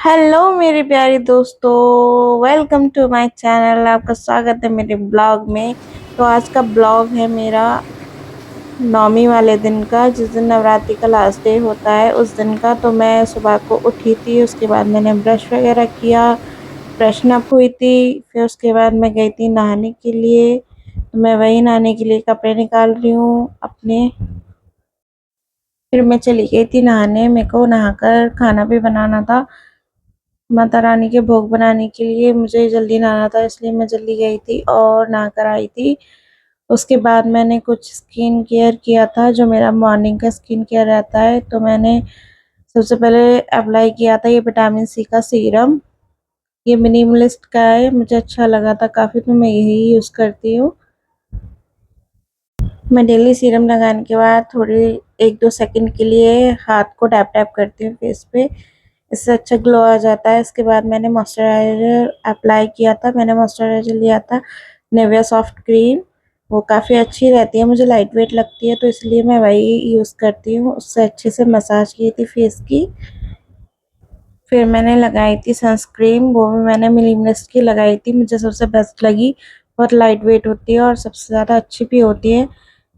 Hello मेरे प्यारे दोस्तों। Welcome to my channel. आपका स्वागत है मेरे ब्लॉग में। तो आज का ब्लॉग है मेरा नवमी वाले दिन का, जिस दिन नवरात्रि का लास्ट डे होता है उस दिन का। तो मैं सुबह को उठी थी, उसके बाद मैंने ब्रश वगैरह किया, फ्रेशन अप हुई थी। फिर उसके बाद मैं गई थी नहाने के लिए। तो मैं वही नहाने के लिए कपड़े निकाल रही हूँ अपने। फिर मैं चली गई थी नहाने। मेरे को नहाकर खाना भी बनाना था। माता रानी के भोग बनाने के लिए मुझे जल्दी नहाना था, इसलिए मैं जल्दी गई थी और नहा कर आई थी। उसके बाद मैंने कुछ स्किन केयर किया था, जो मेरा मॉर्निंग का स्किन केयर रहता है। तो मैंने सबसे पहले अप्लाई किया था ये विटामिन सी का सीरम। ये मिनिमलिस्ट का है, मुझे अच्छा लगा था काफ़ी, तो मैं यही यूज़ करती हूँ। मैं डेली सीरम लगाने के बाद थोड़ी 1-2 सेकंड के लिए हाथ को टैप टैप करती हूँ फेस पे। इससे अच्छा ग्लो आ जाता है। इसके बाद मैंने मॉइस्चराइजर अप्लाई किया था। मैंने मॉइस्चराइजर लिया था निविया सॉफ्ट क्रीम। वो काफ़ी अच्छी रहती है, मुझे लाइट वेट लगती है, तो इसलिए मैं वही यूज़ करती हूँ। उससे अच्छे से मसाज की थी फेस की। फिर मैंने लगाई थी सनस्क्रीन, वो भी मैंने मिनिमलिस्ट की लगाई थी, मुझे सबसे बेस्ट लगी। बहुत लाइट वेट होती है और सबसे ज़्यादा अच्छी भी होती है।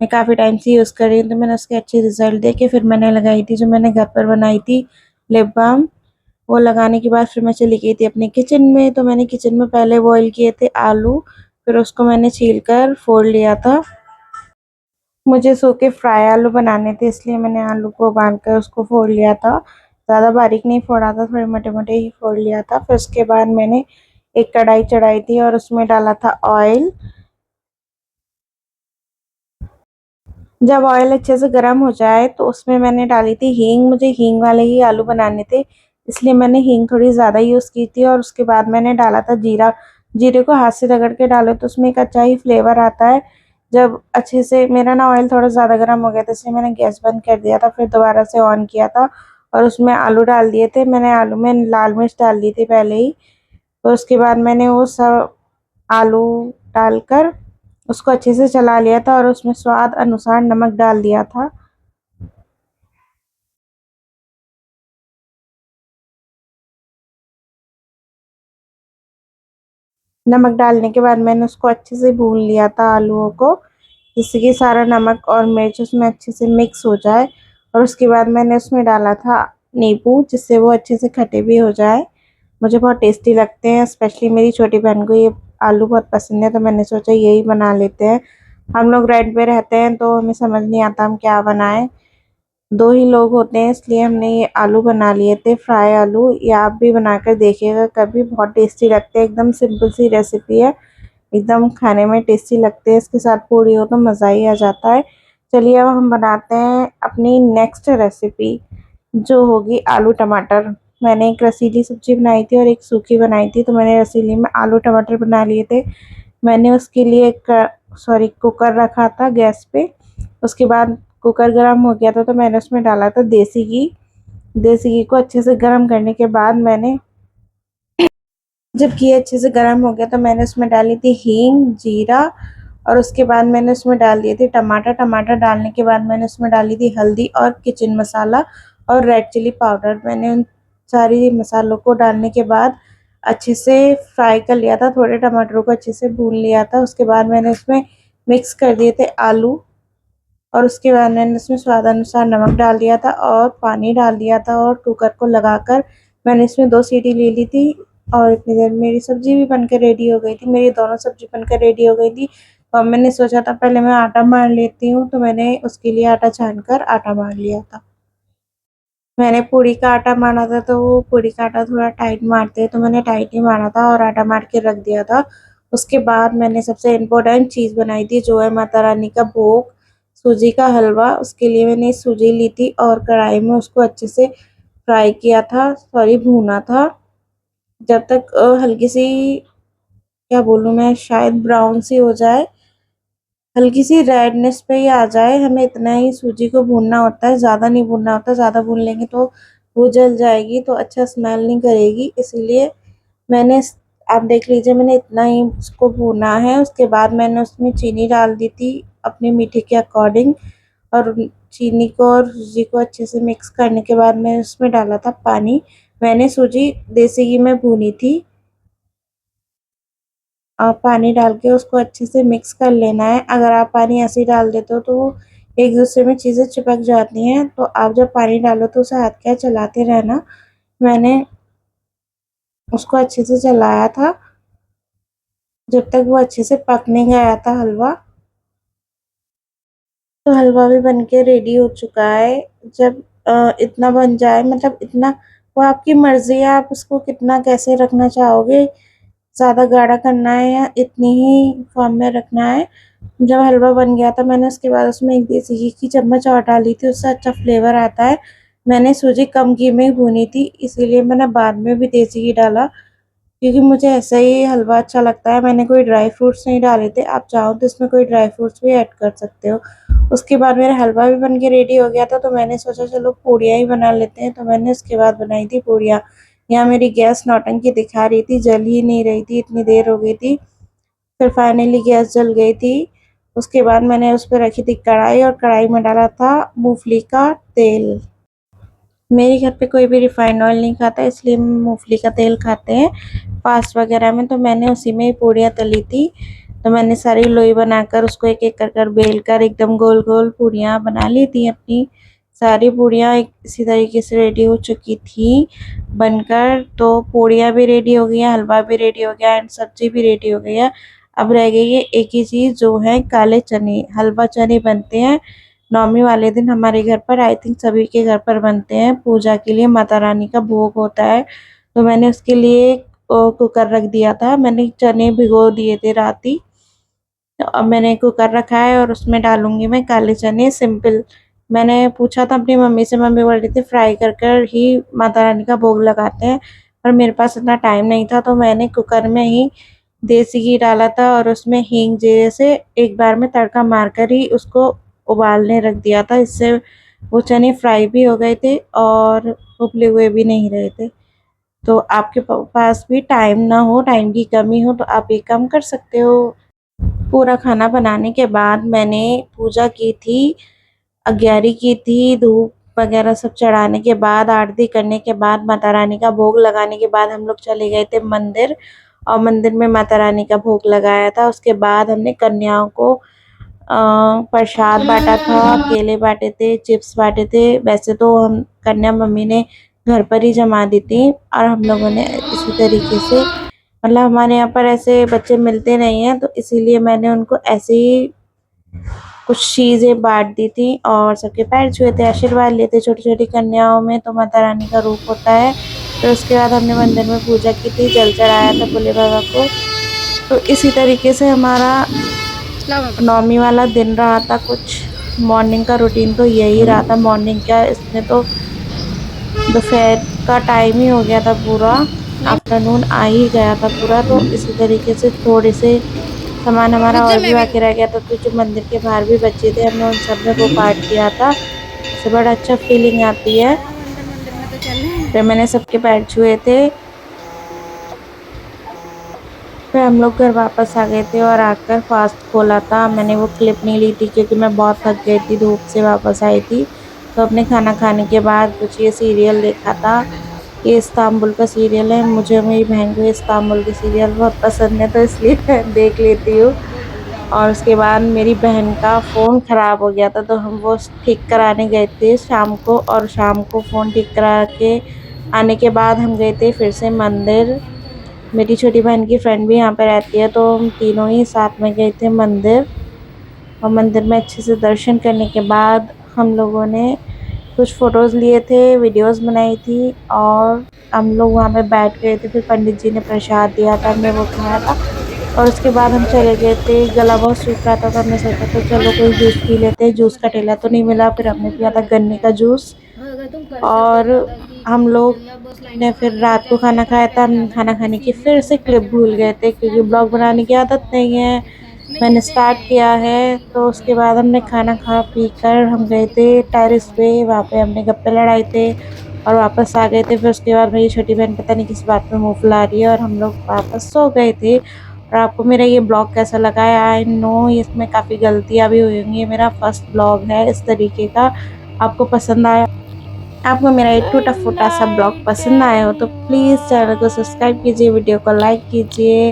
मैं काफ़ी टाइम से यूज़ कर रही हूँ, तो मैंने उसके अच्छे रिजल्ट देखे। फिर मैंने लगाई थी जो मैंने घर पर बनाई थी, लिप बाम। वो लगाने के बाद फिर मैं चली गई थी अपने किचन में। तो मैंने किचन में पहले बॉईल किए थे आलू, फिर उसको मैंने छील कर फोड़ लिया था। मुझे सूखे फ्राई आलू बनाने थे, इसलिए मैंने आलू को उबाल कर उसको फोड़ लिया था। ज़्यादा बारीक नहीं फोड़ा था, थोड़े मोटे मोटे ही फोड़ लिया था। फिर उसके बाद मैंने एक कढ़ाई चढ़ाई थी और उसमें डाला था ऑयल। जब ऑयल अच्छे से गर्म हो जाए तो उसमें मैंने डाली थी हींग। मुझे हींग वाले ही आलू बनाने थे, इसलिए मैंने हींग थोड़ी ज़्यादा यूज़ की थी। और उसके बाद मैंने डाला था जीरा। जीरे को हाथ से रगड़ के डालो तो उसमें एक अच्छा ही फ्लेवर आता है। जब अच्छे से मेरा ना ऑयल थोड़ा ज़्यादा गर्म हो गया था, इसलिए मैंने गैस बंद कर दिया था। फिर दोबारा से ऑन किया था और उसमें आलू डाल दिए थे। मैंने आलू में लाल मिर्च डाल दी थी पहले ही। तो उसके बाद मैंने वो सब आलू डालकर उसको अच्छे से चला लिया था और उसमें स्वाद अनुसार नमक डाल दिया था। नमक डालने के बाद मैंने उसको अच्छे से भून लिया था आलूओं को, जिससे कि सारा नमक और मिर्च उसमें अच्छे से मिक्स हो जाए। और उसके बाद मैंने उसमें डाला था नींबू, जिससे वो अच्छे से खट्टे भी हो जाए। मुझे बहुत टेस्टी लगते हैं, स्पेशली मेरी छोटी बहन को ये आलू बहुत पसंद है, तो मैंने सोचा यही बना लेते हैं। हम लोग रेंट पे रहते हैं तो हमें समझ नहीं आता हम क्या बनाएं। दो ही लोग होते हैं, इसलिए हमने ये आलू बना लिए थे, फ्राई आलू। ये आप भी बनाकर देखिएगा कभी, बहुत टेस्टी लगते हैं। एकदम सिंपल सी रेसिपी है, एकदम खाने में टेस्टी लगते हैं। इसके साथ पूरी हो तो मज़ा ही आ जाता है। चलिए अब हम बनाते हैं अपनी नेक्स्ट रेसिपी, जो होगी आलू टमाटर। मैंने एक रसीली सब्जी बनाई थी और एक सूखी बनाई थी, तो मैंने रसीली में आलू टमाटर बना लिए थे। मैंने उसके लिए एक कुकर रखा था गैस पे। उसके बाद कुकर गर्म हो गया था, तो मैंने उसमें डाला था देसी घी। देसी घी को अच्छे से गर्म करने के बाद मैंने, जब घी अच्छे से गर्म हो गया, तो मैंने उसमें डाली थी हींग, जीरा। और उसके बाद मैंने उसमें डाल दिए थे टमाटर। टमाटर डालने के बाद मैंने उसमें डाली थी हल्दी और किचन मसाला और रेड चिली पाउडर। मैंने उन सारी मसालों को डालने के बाद अच्छे से फ्राई कर लिया था, थोड़े टमाटरों को अच्छे से भून लिया था। उसके बाद मैंने उसमें मिक्स कर दिए थे आलू। और उसके बाद मैंने इसमें स्वाद अनुसार नमक डाल दिया था और पानी डाल दिया था और कुकर को लगाकर मैंने इसमें 2 सीटी ले ली थी। और इतनी देर मेरी सब्जी भी बनकर रेडी हो गई थी, मेरी दोनों सब्जी बनकर रेडी हो गई थी। और मैंने सोचा था पहले मैं आटा मार लेती हूँ, तो मैंने उसके लिए आटा छान कर आटा मार लिया था। मैंने पूड़ी का आटा मारा था, तो वो पूड़ी का आटा थोड़ा टाइट मारते हैं, तो मैंने टाइट ही मारा था और आटा मार के रख दिया था। उसके बाद मैंने सबसे इम्पोर्टेंट चीज़ बनाई थी, जो है माता रानी का भोग, सूजी का हलवा। उसके लिए मैंने सूजी ली थी और कढ़ाई में उसको अच्छे से फ्राई किया था, सॉरी भूना था, जब तक हल्की सी, क्या बोलूँ मैं, शायद ब्राउन सी हो जाए, हल्की सी रेडनेस पे ही आ जाए। हमें इतना ही सूजी को भूनना होता है, ज़्यादा नहीं भूनना होता। ज़्यादा भून लेंगे तो वो जल जाएगी, तो अच्छा स्मेल नहीं करेगी। इसीलिए मैंने, आप देख लीजिए, मैंने इतना ही उसको भूना है। उसके बाद मैंने उसमें चीनी डाल दी थी अपने मीठे के अकॉर्डिंग। और चीनी को और सूजी को अच्छे से मिक्स करने के बाद मैंने उसमें डाला था पानी। मैंने सूजी देसी घी में भूनी थी। आप पानी डाल के उसको अच्छे से मिक्स कर लेना है। अगर आप पानी ऐसे ही डाल देते हो तो एक दूसरे में चीज़ें चिपक जाती हैं, तो आप जब पानी डालो तो उसे हाथ क्या चलाते रहना। मैंने उसको अच्छे से चलाया था जब तक वो अच्छे से पक नहीं गया था हलवा। तो हलवा भी बन के रेडी हो चुका है। जब इतना बन जाए, मतलब इतना, वो आपकी मर्जी है आप उसको कितना कैसे रखना चाहोगे, ज़्यादा गाढ़ा करना है या इतनी ही फॉर्म में रखना है। जब हलवा बन गया था मैंने उसके बाद उसमें एक देसी घी की चम्मच और डाली थी, उससे अच्छा फ्लेवर आता है। मैंने सूजी कम घी में ही भूनी थी, इसीलिए मैंने बाद में भी देसी घी डाला, क्योंकि मुझे ऐसा ही हलवा अच्छा लगता है। मैंने कोई ड्राई फ्रूट्स नहीं डाले थे, आप चाहो तो इसमें कोई ड्राई फ्रूट्स भी ऐड कर सकते हो। उसके बाद मेरा हलवा भी बन के रेडी हो गया था, तो मैंने सोचा चलो पूड़ियाँ ही बना लेते हैं, तो मैंने उसके बाद बनाई थी पूड़ियाँ। यहाँ मेरी गैस नौटंकी दिखा रही थी, जल ही नहीं रही थी, इतनी देर हो गई थी। फिर फाइनली गैस जल गई थी। उसके बाद मैंने उस पर रखी थी कढ़ाई, और कढ़ाई में डाला था मूंगफली का तेल। मेरे घर पे कोई भी रिफाइंड ऑयल नहीं खाता, इसलिए मूंगफली का तेल खाते हैं फास्ट वगैरह में। तो मैंने उसी में ही पूड़ियाँ तली थी। तो मैंने सारी लोई बनाकर उसको एक एक कर कर बेल कर एकदम गोल गोल पूड़ियाँ बना ली थी अपनी। सारी पूड़ियाँ एक इसी तरीके से रेडी हो चुकी थी बनकर। तो पूड़ियाँ भी रेडी हो गई हैं, हलवा भी रेडी हो गया एंड सब्जी भी रेडी हो गई है। अब रह गई है एक ही चीज़, जो है काले चने। हलवा चने बनते हैं नवमी वाले दिन हमारे घर पर, आई थिंक सभी के घर पर बनते हैं। पूजा के लिए माता रानी का भोग होता है, तो मैंने उसके लिए कुकर रख दिया था। मैंने चने भिगो दिए थे रात ही। तो अब मैंने कुकर रखा है और उसमें डालूंगी मैं काले चने सिंपल। मैंने पूछा था अपनी मम्मी से, मम्मी बोल रही थी फ्राई कर कर ही माता रानी का भोग लगाते हैं, पर मेरे पास इतना टाइम नहीं था, तो मैंने कुकर में ही देसी घी डाला था और उसमें हींग जीरे से एक बार में तड़का मारकर ही उसको उबालने रख दिया था। इससे वो चने फ्राई भी हो गए थे और उबले हुए भी नहीं रहे थे। तो आपके पास भी टाइम ना हो, टाइम की कमी हो, तो आप ये काम कर सकते हो। पूरा खाना बनाने के बाद मैंने पूजा की थी, अग्यारी की थी, धूप वगैरह सब चढ़ाने के बाद, आरती करने के बाद, माता रानी का भोग लगाने के बाद हम लोग चले गए थे मंदिर, और मंदिर में माता रानी का भोग लगाया था। उसके बाद हमने कन्याओं को प्रसाद बांटा था, केले बांटे थे, चिप्स बांटे थे। वैसे तो हम कन्या मम्मी ने घर पर ही जमा दी थी, और हम लोगों ने इसी तरीके से, मतलब हमारे यहाँ पर ऐसे बच्चे मिलते नहीं हैं, तो इसीलिए मैंने उनको ऐसे ही कुछ चीजें बांट दी थी और सबके पैर छुए थे, आशीर्वाद लेते। छोटी छोटी कन्याओं में तो माता रानी का रूप होता है। फिर उसके बाद हमने मंदिर में पूजा की थी, जल चढ़ाया था भोले बाबा को। तो इसी तरीके से हमारा नौमी वाला दिन रहा था। कुछ मॉर्निंग का रूटीन तो यही रहा था। मॉर्निंग क्या, इसमें तो दोपहर का टाइम ही हो गया था पूरा, आफ्टरनून आ ही गया था पूरा। तो इसी तरीके से थोड़े से सामान हमारा और भी बाकी रह गया था, तो जो मंदिर के बाहर भी बच्चे थे हमने उन सब में वो पार्ट किया था। इससे बड़ा अच्छा फीलिंग आती है। फिर मैंने सबके पैर छुए थे। फिर हम लोग घर वापस आ गए थे और आकर फास्ट खोला था। मैंने वो क्लिप नहीं ली थी क्योंकि मैं बहुत थक गई थी, धूप से वापस आई थी। तो अपने खाना खाने के बाद कुछ ये सीरियल देखा था। ये इस्तांबुल का सीरियल है, मुझे मेरी बहन को इस्तांबुल के सीरियल बहुत पसंद है, तो इसलिए मैं देख लेती हूँ। और उसके बाद मेरी बहन का फ़ोन ख़राब हो गया था, तो हम वो ठीक कराने गए थे शाम को, और शाम को फ़ोन ठीक करा के आने के बाद हम गए थे फिर से मंदिर। मेरी छोटी बहन की फ्रेंड भी यहाँ पे रहती है, तो हम तीनों ही साथ में गए थे मंदिर। और मंदिर में अच्छे से दर्शन करने के बाद हम लोगों ने कुछ फ़ोटोज़ लिए थे, वीडियोज़ बनाई थी, और हम लोग वहाँ पे बैठ गए थे। फिर पंडित जी ने प्रसाद दिया था, हमने वो खाया था, और उसके बाद हम चले गए थे। गला बहुत सूख रहा था, तो हमने सोचा तो चलो कोई जूस पी लेते हैं। जूस का ठेला तो नहीं मिला, फिर हमने पिया था गन्ने का जूस। और हम लोग ने फिर रात को खाना खाया था। हम खाना खाने की फिर से क्लिप भूल गए थे, क्योंकि ब्लॉग बनाने की आदत नहीं है। मैंने स्टार्ट किया है, तो उसके बाद हमने खाना खा पी कर हम गए थे टेरेस पे, वहाँ पे हमने गप्पे लड़ाए थे और वापस आ गए थे। फिर उसके बाद मेरी छोटी बहन पता नहीं किस बात में मुँह फुला रही है, और हम लोग वापस सो गए थे। और आपको मेरा ये ब्लॉग कैसा लगा है? आई नो इसमें काफ़ी गलतियाँ भी हुई होंगी, ये मेरा फर्स्ट ब्लॉग है इस तरीके का। आपको पसंद आया आपको मेरा ये टूटा फूटा सा ब्लॉग पसंद आया हो तो प्लीज़ चैनल को सब्सक्राइब कीजिए, वीडियो को लाइक कीजिए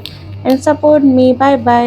and support me. Bye bye.